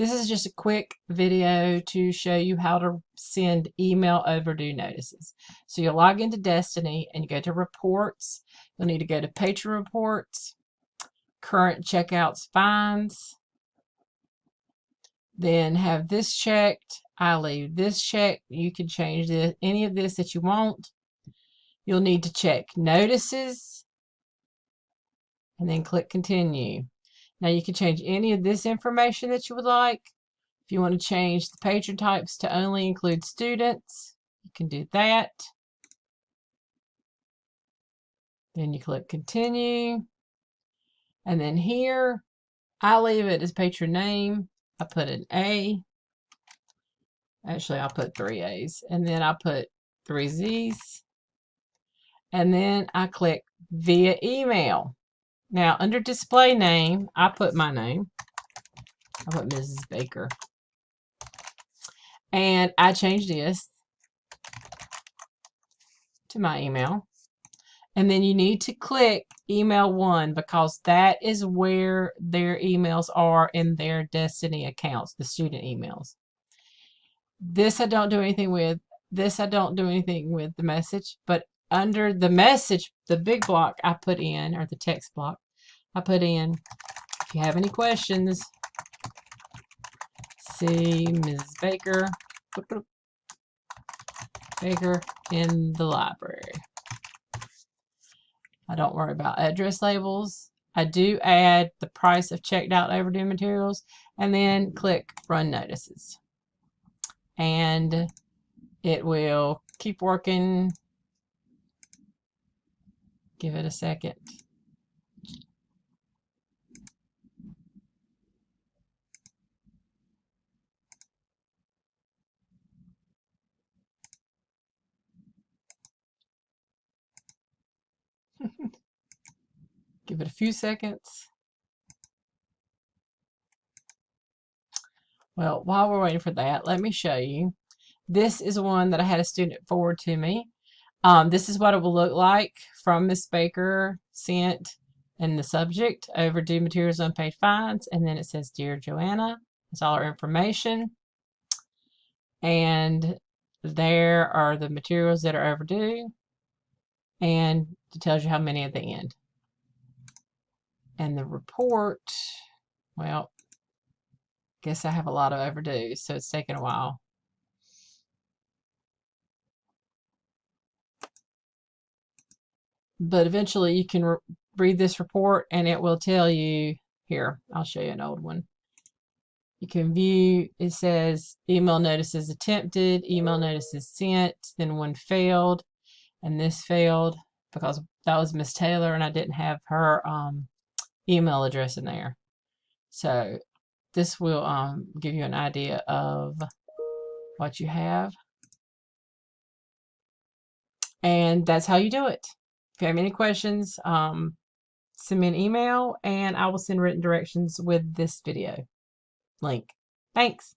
This is just a quick video to show you how to send email overdue notices. So you'll log into Destiny and you go to reports. You'll need to go to Patron reports, current checkouts fines, then have this checked. I leave this checked. You can change any of this that you want. You'll need to check notices and then click continue. Now you can change any of this information that you would like. If you want to change the patron types to only include students, you can do that. Then you click continue. And then here, I leave it as patron name. I put an A. Actually, I'll put 3 A's. And then I put 3 Z's. And then I click via email. Now, under display name, I put my name. I put Mrs. Baker. And I changed this to my email. And then you need to click email 1 because that is where their emails are in their Destiny accounts, the student emails. This I don't do anything with. This I don't do anything with the message. But under the message, the big block I put in, or the text block, I put in, if you have any questions, see Mrs. Baker in the library. I don't worry about address labels. I do add the price of checked out overdue materials and then click run notices. And it will keep working. Give it a second. Give it a few seconds. Well, while we're waiting for that, let me show you. This is one that I had a student forward to me. This is what it will look like from Miss Baker, sent in the subject, overdue materials unpaid fines, and then it says, Dear Joanna. It's all our information. And there are the materials that are overdue, and it tells you how many at the end. And the report, well, guess I have a lot of overdue, so it's taken a while. But eventually you can read this report and it will tell you, here, I'll show you an old one. You can view, it says email notices attempted, email notices sent, then one failed, and this failed because that was Miss Taylor and I didn't have her email address in there. So this will give you an idea of what you have. And that's how you do it. If you have any questions, send me an email and I will send written directions with this video link. Thanks.